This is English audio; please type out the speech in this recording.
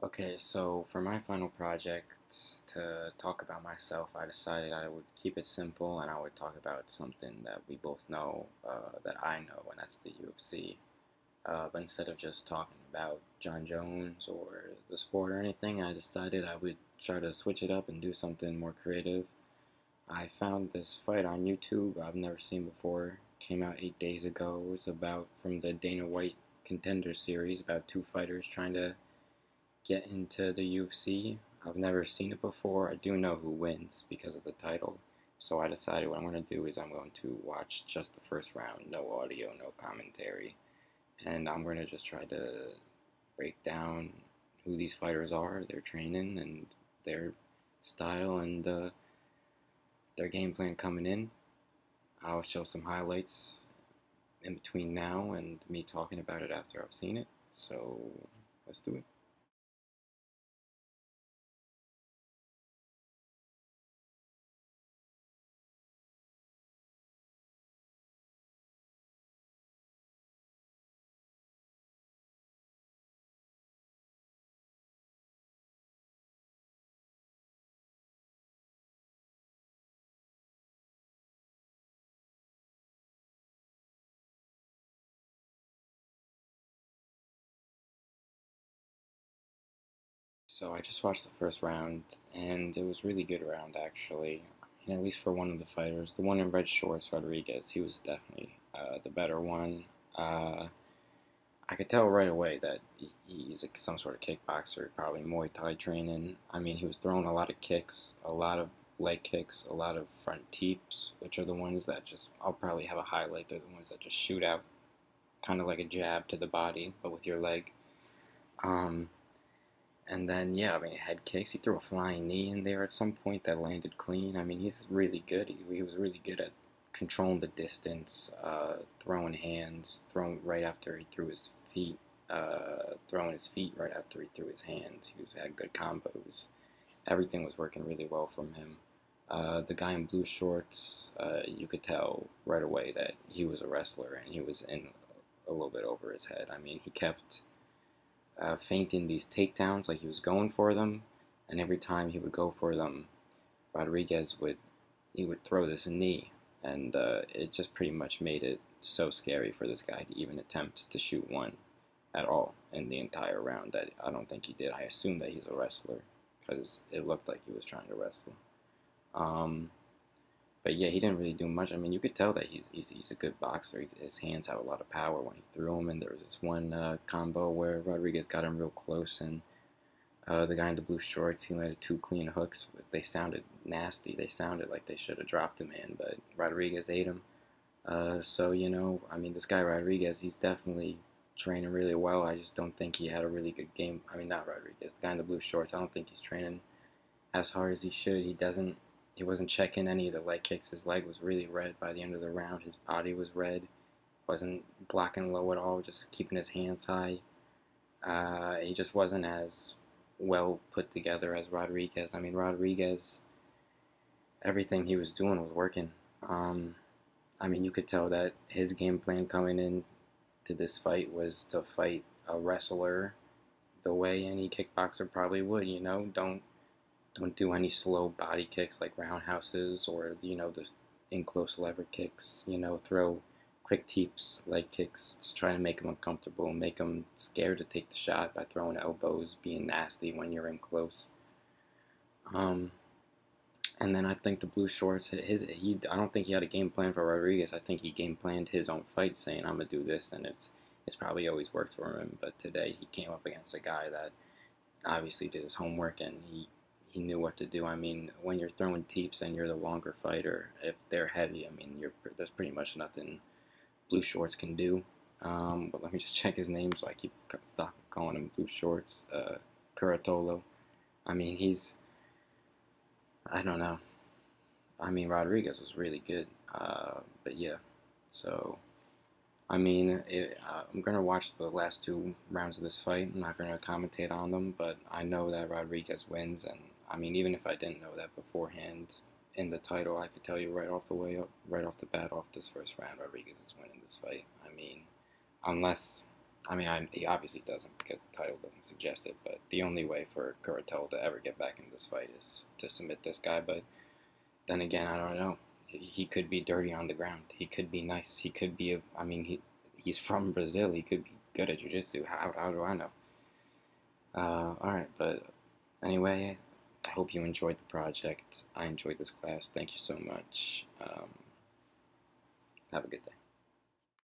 Okay, so for my final project to talk about myself, I decided I would keep it simple and I would talk about something that we both know, that I know, and that's the UFC. But instead of just talking about John Jones or the sport or anything, I decided I would try to switch it up and do something more creative. I found this fight on YouTube I've never seen before. Came out 8 days ago. It's about from the Dana White Contender Series, about two fighters trying to get into the UFC. I've never seen it before. I do know who wins because of the title. So I decided what I'm going to do is I'm going to watch just the first round, no audio, no commentary. And I'm going to just try to break down who these fighters are, their training, and their style, and their game plan coming in. I'll show some highlights in between now and me talking about it after I've seen it. So let's do it. So I just watched the first round, and it was really good round actually. And at least for one of the fighters, the one in red shorts, Rodriguez, he was definitely the better one. Uh, I could tell right away that he's like some sort of kickboxer, probably Muay Thai training. I mean, he was throwing a lot of kicks, a lot of leg kicks, a lot of front teeps, which are the ones that just I'll probably have a highlight. They're the ones that just shoot out, kind of like a jab to the body, but with your leg. Um, And then, yeah, I mean, head kicks. He threw a flying knee in there at some point that landed clean. I mean, he's really good. He was really good at controlling the distance, throwing hands, throwing right after he threw his feet, throwing his feet right after he threw his hands. Had good combos. Everything was working really well from him. The guy in blue shorts, you could tell right away that he was a wrestler and he was in a little bit over his head. I mean, he kept feinting these takedowns like he was going for them, and every time he would go for them, Rodriguez would throw this knee, and it just pretty much made it so scary for this guy to even attempt to shoot one at all in the entire round. That I don't think he did. I assume that he's a wrestler because it looked like he was trying to wrestle. Um, but yeah, he didn't really do much. I mean, you could tell that he's a good boxer. His hands have a lot of power when he threw them. And there was this one combo where Rodriguez got him real close, and the guy in the blue shorts, he landed two clean hooks. They sounded nasty. They sounded like they should have dropped him in, but Rodriguez ate him. So I mean, this guy Rodriguez, he's definitely training really well. I just don't think he had a really good game. I mean, not Rodriguez, the guy in the blue shorts. I don't think he's training as hard as he should. He wasn't checking any of the leg kicks. His leg was really red by the end of the round. His body was red. Wasn't blocking low at all, just keeping his hands high. He just wasn't as well put together as Rodriguez. I mean, Rodriguez, everything he was doing was working. I mean, you could tell that his game plan coming in to this fight was to fight a wrestler the way any kickboxer probably would. Don't do any slow body kicks like roundhouses or the in close lever kicks. Throw quick teeps, leg kicks. Just trying to make them uncomfortable, make them scared to take the shot by throwing elbows, being nasty when you're in close. Um, and then I think the blue shorts, I don't think he had a game plan for Rodriguez. I think he game planned his own fight, saying I'm gonna do this, and it's probably always worked for him. But today he came up against a guy that obviously did his homework and he knew what to do. I mean, when you're throwing teeps and you're the longer fighter, if they're heavy, I mean, there's pretty much nothing blue shorts can do. But let me just check his name so I keep stop calling him blue shorts. Curatolo. I mean, I don't know. I mean, Rodriguez was really good. But yeah, so I mean, I'm gonna watch the last two rounds of this fight. I'm not gonna commentate on them, but I know that Rodriguez wins, and I mean, even if I didn't know that beforehand in the title, I could tell you right off the way, right off the bat, off this first round, Rodriguez is winning this fight. I mean, unless I mean, he obviously doesn't because the title doesn't suggest it, but the only way for Kuratella to ever get back in this fight is to submit this guy. But then again, I don't know. He could be dirty on the ground. He could be nice. He could be I mean, he's from Brazil. He could be good at jiu-jitsu. How do I know? Alright, but anyway, I hope you enjoyed the project. I enjoyed this class. Thank you so much. Have a good day.